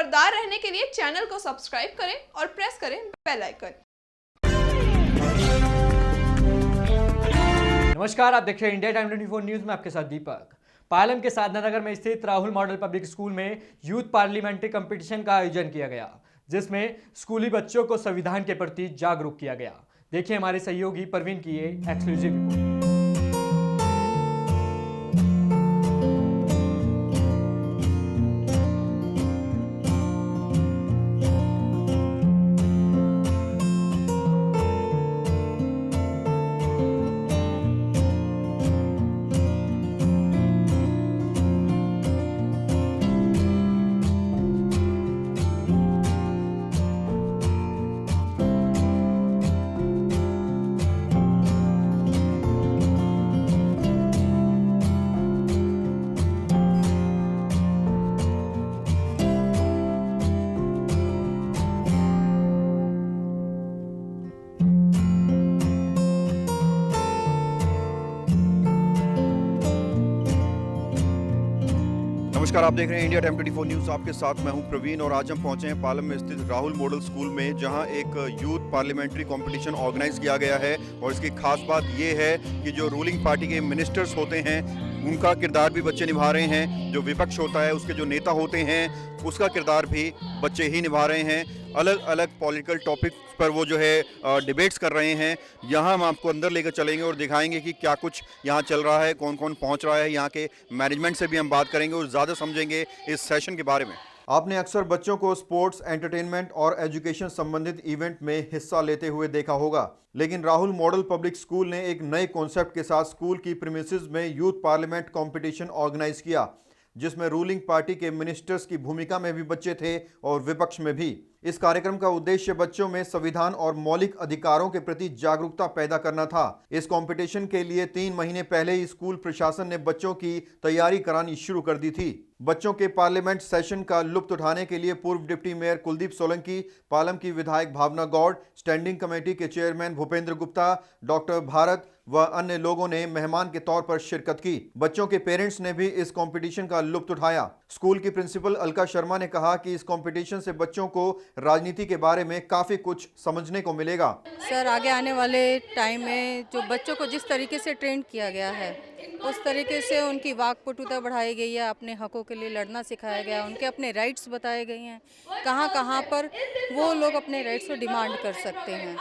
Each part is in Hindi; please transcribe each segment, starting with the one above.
खबरदार रहने के लिए चैनल को सब्सक्राइब करें और प्रेस करें बेल आइकन। नमस्कार, आप देख रहे हैं इंडिया टाइम 24 न्यूज में आपके साथ दीपक। पालम के साधना नगर में स्थित राहुल मॉडल पब्लिक स्कूल में यूथ पार्लियामेंट्री कंपटीशन का आयोजन किया गया, जिसमें स्कूली बच्चों को संविधान के प्रति जागरूक किया गया। देखिए हमारे सहयोगी परवीन की ये एक्सक्लूसिव रिपोर्ट। नमस्कार, आप देख रहे हैं इंडिया टाइम 24 न्यूज़। आपके साथ मैं हूं प्रवीण और आज हम पहुंचे हैं पालम में स्थित राहुल मॉडल स्कूल में, जहां एक यूथ पार्लियामेंट्री कंपटीशन ऑर्गेनाइज किया गया है। और इसकी खास बात ये है कि जो रूलिंग पार्टी के मिनिस्टर्स होते हैं उनका किरदार भी बच्चे निभा रहे हैं। जो विपक्ष होता है उसके जो नेता होते हैं उसका किरदार भी बच्चे ही निभा रहे हैं। अलग अलग पॉलिटिकल टॉपिक पर वो जो है डिबेट्स कर रहे हैं। यहाँ हम आपको अंदर लेकर चलेंगे और दिखाएंगे कि क्या कुछ यहाँ चल रहा है, कौन कौन पहुँच रहा है। यहाँ के मैनेजमेंट से भी हम बात करेंगे और ज़्यादा समझेंगे इस सेशन के बारे में। आपने अक्सर बच्चों को स्पोर्ट्स, एंटरटेनमेंट और एजुकेशन संबंधित इवेंट में हिस्सा लेते हुए देखा होगा, लेकिन राहुल मॉडल पब्लिक स्कूल ने एक नए कॉन्सेप्ट के साथ स्कूल की प्रीमिसेस में यूथ पार्लियामेंट कंपटीशन ऑर्गेनाइज किया, जिसमें रूलिंग पार्टी के मिनिस्टर्स की भूमिका में भी बच्चे थे और विपक्ष में भी। इस कार्यक्रम का उद्देश्य बच्चों में संविधान और मौलिक अधिकारों के प्रति जागरूकता पैदा करना था। इस कंपटीशन के लिए 3 महीने पहले ही स्कूल प्रशासन ने बच्चों की तैयारी करानी शुरू कर दी थी। बच्चों के पार्लियामेंट सेशन का लुत्फ उठाने के लिए पूर्व डिप्टी मेयर कुलदीप सोलंकी, पालम की विधायक भावना गौड़, स्टैंडिंग कमेटी के चेयरमैन भूपेंद्र गुप्ता, डॉक्टर भारत व अन्य लोगों ने मेहमान के तौर पर शिरकत की। बच्चों के पेरेंट्स ने भी इस कंपटीशन का लुत्फ उठाया। स्कूल की प्रिंसिपल अलका शर्मा ने कहा कि इस कंपटीशन से बच्चों को राजनीति के बारे में काफी कुछ समझने को मिलेगा। सर, आगे आने वाले टाइम में जो बच्चों को जिस तरीके से ट्रेन किया गया है उस तरीके से उनकी वाकपटुता बढ़ाई गई है, अपने हकों के लिए लड़ना सिखाया गया, उनके अपने राइट्स बताए गए हैं, कहाँ कहाँ पर वो लोग अपने राइट्स को डिमांड कर सकते हैं।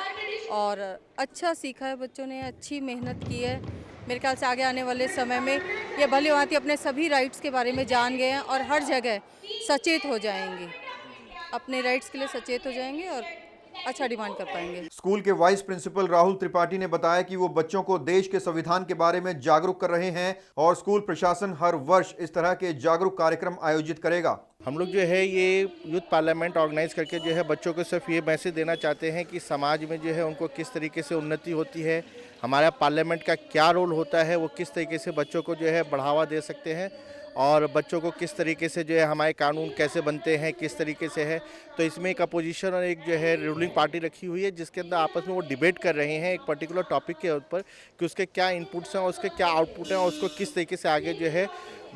और अच्छा सीखा है बच्चों ने, अच्छी मेहनत की है। मेरे ख्याल से आगे आने वाले समय में ये भली भांति अपने सभी राइट्स के बारे में जान गए हैं और हर जगह सचेत हो जाएंगे, अपने राइट्स के लिए सचेत हो जाएंगे और अच्छा डिमांड कर पाएंगे। स्कूल के वाइस प्रिंसिपल राहुल त्रिपाठी ने बताया कि वो बच्चों को देश के संविधान के बारे में जागरूक कर रहे हैं और स्कूल प्रशासन हर वर्ष इस तरह के जागरूक कार्यक्रम आयोजित करेगा। हम लोग जो है ये यूथ पार्लियामेंट ऑर्गेनाइज करके जो है बच्चों को सिर्फ ये मैसेज देना चाहते हैं कि समाज में जो है उनको किस तरीके से उन्नति होती है, हमारा पार्लियामेंट का क्या रोल होता है, वो किस तरीके से बच्चों को जो है बढ़ावा दे सकते हैं और बच्चों को किस तरीके से जो है हमारे कानून कैसे बनते हैं, किस तरीके से है। तो इसमें एक अपोजिशन और एक जो है रूलिंग पार्टी रखी हुई है, जिसके अंदर आपस में वो डिबेट कर रहे हैं एक पर्टिकुलर टॉपिक के ऊपर कि उसके क्या इनपुट्स हैं और उसके क्या आउटपुट हैं और उसको किस तरीके से आगे जो है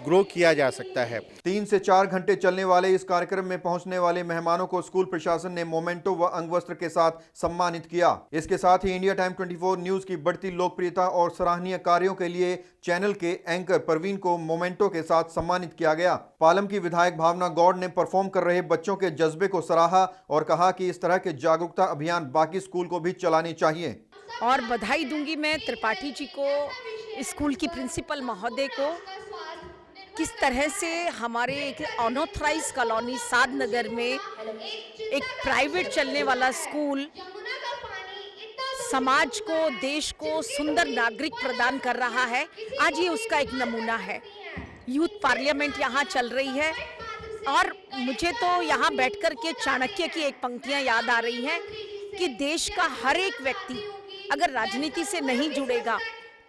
ग्रो किया जा सकता है। 3 से 4 घंटे चलने वाले इस कार्यक्रम में पहुंचने वाले मेहमानों को स्कूल प्रशासन ने मोमेंटो व अंगवस्त्र के साथ सम्मानित किया। इसके साथ ही इंडिया टाइम 24 न्यूज की बढ़ती लोकप्रियता और सराहनीय कार्यों के लिए चैनल के एंकर परवीन को मोमेंटो के साथ सम्मानित किया गया। पालम की विधायक भावना गौड़ ने परफॉर्म कर रहे बच्चों के जज्बे को सराहा और कहा कि इस तरह के जागरूकता अभियान बाकी स्कूल को भी चलाने चाहिए। और बधाई दूंगी मैं त्रिपाठी जी को, स्कूल की प्रिंसिपल महोदय को, किस तरह से हमारे एक अनऑथराइज कॉलोनी साध नगर में एक प्राइवेट चलने वाला स्कूल समाज को, देश को सुंदर नागरिक प्रदान कर रहा है। आज ये उसका एक नमूना है। यूथ पार्लियामेंट यहाँ चल रही है और मुझे तो यहाँ बैठकर के चाणक्य की एक पंक्तियाँ याद आ रही हैं कि देश का हर एक व्यक्ति अगर राजनीति से नहीं जुड़ेगा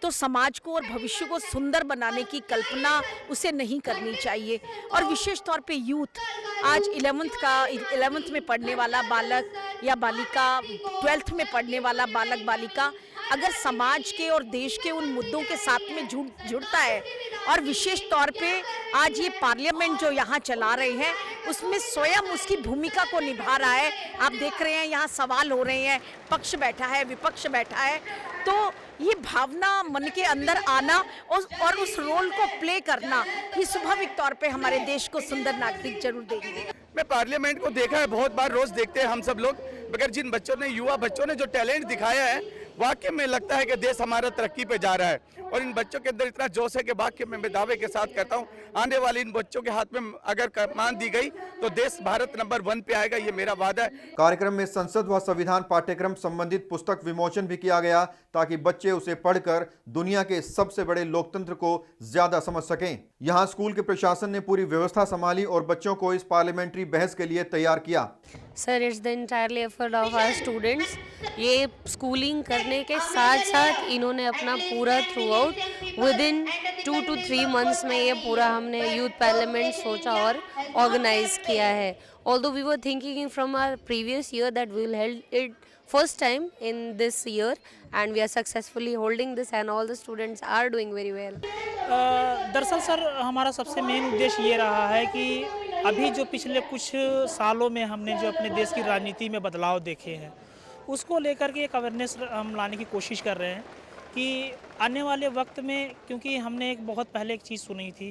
तो समाज को और भविष्य को सुंदर बनाने की कल्पना उसे नहीं करनी चाहिए। और विशेष तौर पे यूथ, आज 11th में पढ़ने वाला बालक या बालिका, 12th में पढ़ने वाला बालक बालिका अगर समाज के और देश के उन मुद्दों के साथ में जुड़ता है, और विशेष तौर पे आज ये पार्लियामेंट जो यहाँ चला रहे हैं उसमें स्वयं उसकी भूमिका को निभा रहा है। आप देख रहे हैं यहाँ सवाल हो रहे हैं, पक्ष बैठा है, विपक्ष बैठा है, तो ये भावना मन के अंदर आना और उस रोल को प्ले करना, ये स्वाभाविक तौर पे हमारे देश को सुंदर नागरिक जरूर देंगे। मैं पार्लियामेंट को देखा है बहुत बार, रोज देखते हैं हम सब लोग, मगर जिन बच्चों ने, युवा बच्चों ने जो टैलेंट दिखाया है, वाकई में लगता है कि देश हमारा तरक्की पे जा रहा है। और इन बच्चों के अंदर इतना जोश है कि वाकई में मैं दावे के साथ कहता हूँ, आने वाले इन बच्चों के हाथ में अगर कमान दी गई तो देश भारत नंबर 1 पे आएगा, ये मेरा वादा है। कार्यक्रम में संसद व संविधान पाठ्यक्रम संबंधित पुस्तक विमोचन भी किया गया ताकि बच्चे उसे पढ़कर दुनिया के सबसे बड़े लोकतंत्र को ज्यादा समझ सकें। यहाँ स्कूल के प्रशासन ने पूरी व्यवस्था संभाली और बच्चों को इस पार्लियामेंट्री बहस के लिए तैयार किया। Sir, it's the entirely effort of our students. ये स्कूलिंग करने के साथ साथ इन्होंने अपना पूरा throughout within 2 to 3 months में ये पूरा हमने यूथ पार्लियामेंट सोचा और ऑर्गेनाइज किया है। Although we were thinking from our previous year that we will hold it first time in this year, and we are successfully holding this and all the students are doing very well. दरअसल सर, हमारा सबसे मेन उद्देश्य ये रहा है कि अभी जो पिछले कुछ सालों में हमने जो अपने देश की राजनीति में बदलाव देखे हैं, उसको लेकर के एक अवेयरनेस हम लाने की कोशिश कर रहे हैं कि आने वाले वक्त में, क्योंकि हमने एक बहुत पहले एक चीज़ सुनी थी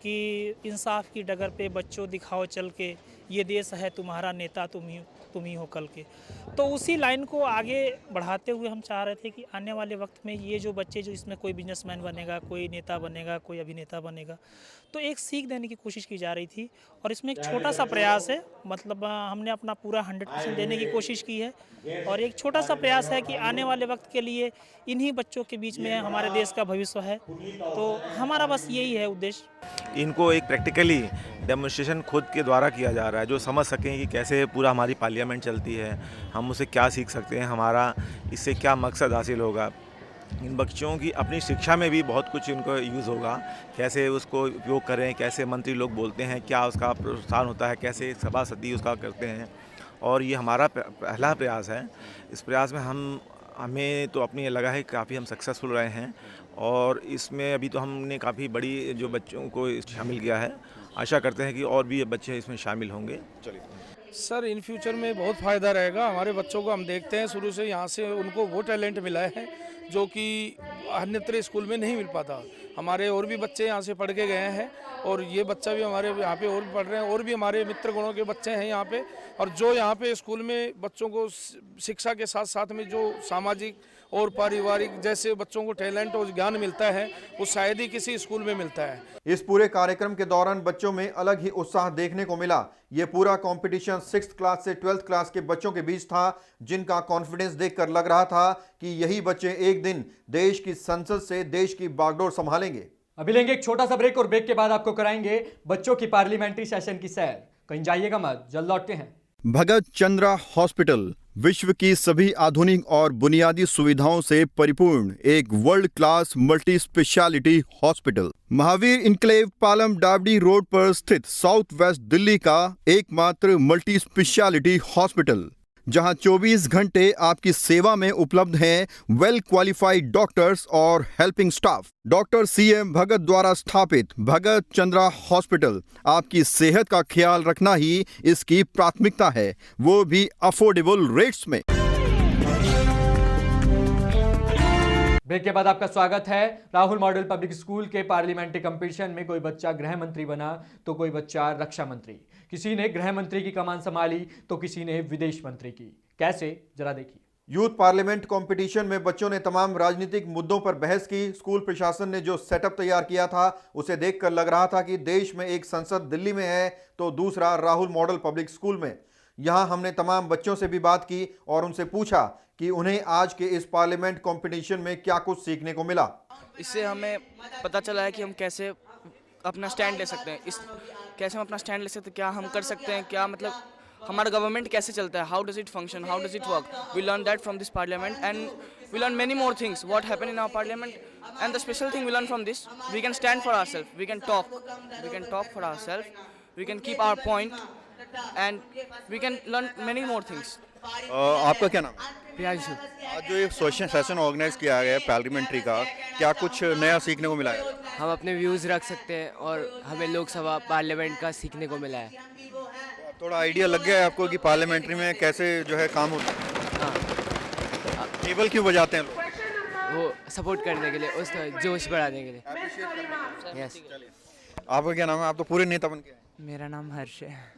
कि इंसाफ की डगर पे बच्चों दिखाओ चल के, ये देश है तुम्हारा, नेता तुम ही हो कल के। तो उसी लाइन को आगे बढ़ाते हुए हम चाह रहे थे कि आने वाले वक्त में ये जो बच्चे, जो इसमें कोई बिजनेसमैन बनेगा, कोई नेता बनेगा, कोई अभिनेता बनेगा, तो एक सीख देने की कोशिश की जा रही थी। और इसमें एक छोटा सा प्रयास है, मतलब हमने अपना पूरा 100% देने की कोशिश की है, और एक छोटा सा प्रयास है कि आने वाले वक्त के लिए इन्हीं बच्चों के बीच में हमारे देश का भविष्य है। तो हमारा बस यही है उद्देश्य। इनको एक प्रैक्टिकली डेमोन्स्ट्रेशन खुद के द्वारा किया जा रहा है, जो समझ सकें कि कैसे पूरा हमारी पार्लियामेंट चलती है, हम उससे क्या सीख सकते हैं, हमारा इससे क्या मकसद हासिल होगा। इन बच्चों की अपनी शिक्षा में भी बहुत कुछ इनको यूज़ होगा, कैसे उसको उपयोग करें, कैसे मंत्री लोग बोलते हैं, क्या उसका प्रोत्साहन होता है, कैसे सभासदी उसका करते हैं। और ये हमारा पहला प्रयास है। इस प्रयास में हमें तो अपनी लगा है काफ़ी हम सक्सेसफुल रहे हैं, और इसमें अभी तो हमने काफ़ी बड़ी जो बच्चों को शामिल किया है। आशा करते हैं कि और भी बच्चे इसमें शामिल होंगे। चलिए सर, इन फ्यूचर में बहुत फ़ायदा रहेगा हमारे बच्चों को। हम देखते हैं शुरू से यहाँ से उनको वो टैलेंट मिला है जो कि अन्यत्र स्कूल में नहीं मिल पाता। हमारे और भी बच्चे यहाँ से पढ़ के गए हैं, और ये बच्चा भी हमारे यहाँ पे और भी पढ़ रहे हैं, और भी हमारे मित्र गणों के बच्चे हैं यहाँ पे। और जो यहाँ पे स्कूल में बच्चों को शिक्षा के साथ साथ में जो सामाजिक और पारिवारिक जैसे बच्चों को टैलेंट और ज्ञान मिलता है, वो शायद ही किसी स्कूल में मिलता है। इस पूरे कार्यक्रम के दौरान बच्चों में अलग ही उत्साह देखने को मिला। ये पूरा कंपटीशन 6th क्लास से 12th क्लास के बच्चों के बीच था, जिनका कॉन्फिडेंस देखकर लग रहा था कि यही बच्चे एक दिन देश की संसद से देश की बागडोर संभालेंगे। अभी लेंगे एक छोटा सा ब्रेक, और ब्रेक के बाद आपको कराएंगे बच्चों की पार्लियामेंट्री सेशन की सैर। कहीं जाइएगा मत, जल्द लौटते हैं। भगत चंद्रा हॉस्पिटल विश्व की सभी आधुनिक और बुनियादी सुविधाओं से परिपूर्ण एक world class multi speciality hospital, Mahavir enclave Palam डावडी रोड पर स्थित साउथ वेस्ट दिल्ली का एकमात्र मल्टी स्पेशलिटी हॉस्पिटल, जहां 24 घंटे आपकी सेवा में उपलब्ध हैं वेल क्वालिफाइड डॉक्टर्स और हेल्पिंग स्टाफ। डॉक्टर CM भगत द्वारा स्थापित भगत चंद्रा हॉस्पिटल आपकी सेहत का ख्याल रखना ही इसकी प्राथमिकता है, वो भी अफोर्डेबल रेट्स में। ब्रेक के बाद आपका स्वागत है। राहुल मॉडल पब्लिक स्कूल के पार्लियामेंट्री कंपटीशन में कोई बच्चा गृह मंत्री बना तो कोई बच्चा रक्षा मंत्री, किसी ने गृह मंत्री की कमान संभाली तो किसी ने विदेश मंत्री की। कैसे, जरा देखिए। यूथ पार्लियामेंट कंपटीशन में बच्चों ने तमाम राजनीतिक मुद्दों पर बहस की। स्कूल प्रशासन ने जो सेटअप तैयार किया था उसे देखकर लग रहा था कि देश में एक संसद दिल्ली में है तो दूसरा राहुल मॉडल पब्लिक स्कूल में। यहाँ हमने तमाम बच्चों से भी बात की और उनसे पूछा कि उन्हें आज के इस पार्लियामेंट कंपटीशन में क्या कुछ सीखने को मिला। इससे हमें पता चला है कि हम कैसे अपना स्टैंड ले सकते हैं, कैसे हम अपना स्टैंड ले सकते हैं, क्या हम कर सकते हैं, क्या मतलब हमारा गवर्नमेंट कैसे चलता है, how does it function, how does it work. We learn that from this parliament and we learn many more things what happen in our parliament. And the special thing we learn from this, we can stand for ourself, we can talk for ourself, we can keep our point and we can learn many more things आपका क्या नाम है? प्रियांशु। आज जो ये सेशन ऑर्गेनाइज किया गया है पार्लियामेंट्री का, क्या कुछ नया सीखने को मिला है? हम अपने व्यूज़ रख सकते हैं और हमें लोकसभा पार्लियामेंट का सीखने को मिला है। तो थोड़ा आइडिया लग गया है आपको कि पार्लियामेंट्री में कैसे जो है काम होता है? हाँ, टेबल क्यों बजाते हैं लोग? वो सपोर्ट करने के लिए, उस जोश बढ़ाने के लिए। यस। आपका क्या नाम है? आप तो पूरे नेता बन के आए। मेरा नाम हर्ष है।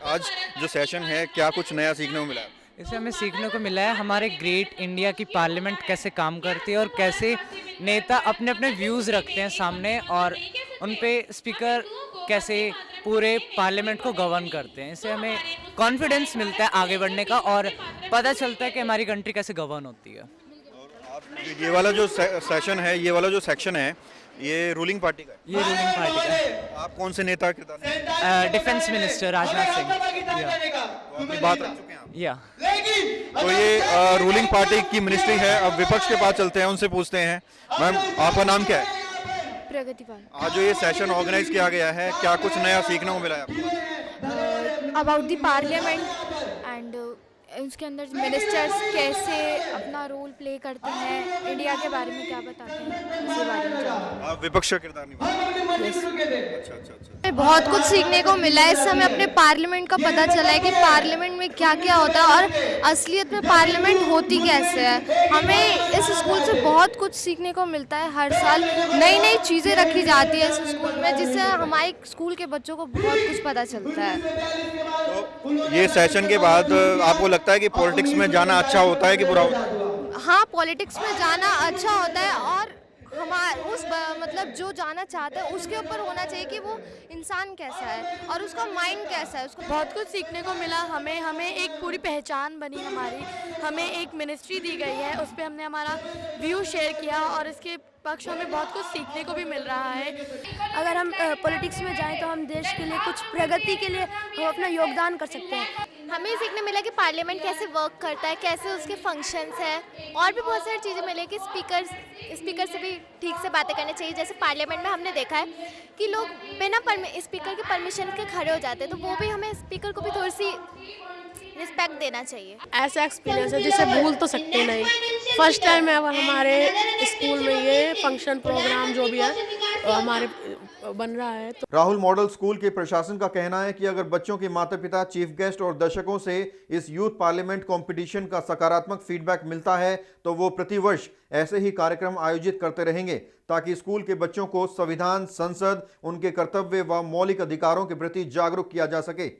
आज जो सेशन है, क्या कुछ नया सीखने को मिला है? इससे हमें सीखने को मिला है हमारे ग्रेट इंडिया की पार्लियामेंट कैसे काम करती है और कैसे नेता अपने अपने व्यूज़ रखते हैं सामने और उन पे स्पीकर कैसे पूरे पार्लियामेंट को गवर्न करते हैं। इससे हमें कॉन्फिडेंस मिलता है आगे बढ़ने का और पता चलता है कि हमारी कंट्री कैसे गवर्न होती है। ये वाला जो सेशन है, ये वाला जो सेक्शन है, ये रूलिंग पार्टी का है। ये रूलिंग पार्टी का है। आप कौन से नेता के किरदार में? Defence minister Rajnath Singh. अपनी बात रख चुके हैं आप। या तो ये रूलिंग पार्टी की मिनिस्ट्री है। अब विपक्ष के पास चलते हैं, उनसे पूछते हैं। मैम, आपका नाम क्या है? प्रगतिपाल। आज जो ये सेशन ऑर्गेनाइज किया गया है, क्या कुछ नया सीखने को मिला है आपको? अबाउट द पार्लियामेंट एंड उसके अंदर मिनिस्टर्स कैसे अपना रोल प्ले करते हैं, इंडिया के बारे में क्या बताते हैं, इसके बारे में जानना। आप विपक्ष का किरदार निभाते हैं। अच्छा। बहुत कुछ सीखने को मिला है। इससे हमें अपने पार्लियामेंट का पता चला है कि पार्लियामेंट में क्या क्या होता है और असलियत में पार्लियामेंट होती कैसे है। हमें इस स्कूल से बहुत कुछ सीखने को मिलता है। हर साल नई नई चीज़ें रखी जाती है इस स्कूल में, जिससे हमारे स्कूल के बच्चों को बहुत कुछ पता चलता है। तो ये सेशन के बाद आपको लगता है कि पॉलिटिक्स में जाना अच्छा होता है कि बुरा होता है? हाँ, पॉलिटिक्स में जाना अच्छा होता है और मतलब जो जाना चाहता है उसके ऊपर होना चाहिए कि वो इंसान कैसा है और उसका माइंड कैसा है। उसको बहुत कुछ सीखने को मिला। हमें एक पूरी पहचान बनी हमारी। हमें एक मिनिस्ट्री दी गई है, उस पर हमने हमारा व्यू शेयर किया और इसके पक्ष हमें बहुत कुछ सीखने को भी मिल रहा है। अगर हम पॉलिटिक्स में जाएं तो हम देश के लिए कुछ प्रगति के लिए हम अपना योगदान कर सकते हैं। हमें सीखने मिला कि पार्लियामेंट कैसे वर्क करता है, कैसे उसके फंक्शंस हैं और भी बहुत सारी चीज़ें मिले कि स्पीकर से भी ठीक से बातें करनी चाहिए। जैसे पार्लियामेंट में हमने देखा है कि लोग बिना स्पीकर के परमिशन के खड़े हो जाते हैं, तो वो भी हमें स्पीकर को भी थोड़ी सी रिस्पेक्ट देना चाहिए। ऐसा एक्सपीरियंस है जिसे भूल तो सकते नहीं। फर्स्ट टाइम है हमारे स्कूल में ये फंक्शन प्रोग्राम जो भी है हमारे बन रहा है। तो राहुल मॉडल स्कूल के प्रशासन का कहना है कि अगर बच्चों के माता पिता, चीफ गेस्ट और दर्शकों से इस यूथ पार्लियामेंट कंपटीशन का सकारात्मक फीडबैक मिलता है तो वो प्रतिवर्ष ऐसे ही कार्यक्रम आयोजित करते रहेंगे ताकि स्कूल के बच्चों को संविधान, संसद, उनके कर्तव्य व मौलिक अधिकारों के प्रति जागरूक किया जा सके।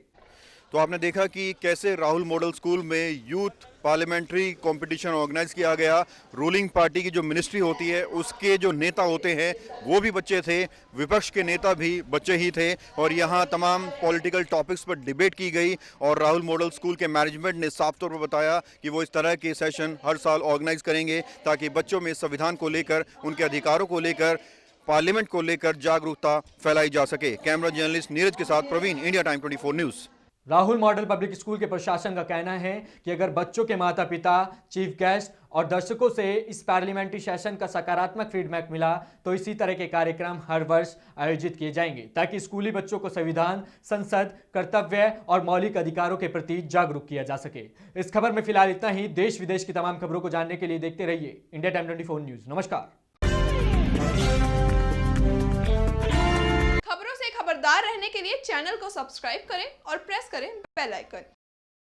तो आपने देखा कि कैसे राहुल मॉडल स्कूल में यूथ पार्लियामेंट्री कंपटीशन ऑर्गेनाइज किया गया। रूलिंग पार्टी की जो मिनिस्ट्री होती है उसके जो नेता होते हैं वो भी बच्चे थे, विपक्ष के नेता भी बच्चे ही थे और यहाँ तमाम पॉलिटिकल टॉपिक्स पर डिबेट की गई और राहुल मॉडल स्कूल के मैनेजमेंट ने साफ तौर पर बताया कि वो इस तरह के सेशन हर साल ऑर्गेनाइज करेंगे ताकि बच्चों में संविधान को लेकर, उनके अधिकारों को लेकर, पार्लियामेंट को लेकर जागरूकता फैलाई जा सके। कैमरा जर्नलिस्ट नीरज के साथ Praveen, India Time 24 news. Rahul model public school के प्रशासन का कहना है कि अगर बच्चों के माता पिता, चीफ गेस्ट और दर्शकों से इस पार्लियामेंट्री सेशन का सकारात्मक फीडबैक मिला तो इसी तरह के कार्यक्रम हर वर्ष आयोजित किए जाएंगे ताकि स्कूली बच्चों को संविधान, संसद, कर्तव्य और मौलिक अधिकारों के प्रति जागरूक किया जा सके। इस खबर में फिलहाल इतना ही। देश विदेश की तमाम खबरों को जानने के लिए देखते रहिए इंडिया टाइम 24 न्यूज़। नमस्कार। खबरों से खबरदार रहने के लिए चैनल को सब्सक्राइब करें और प्रेस करें बेल आइकन।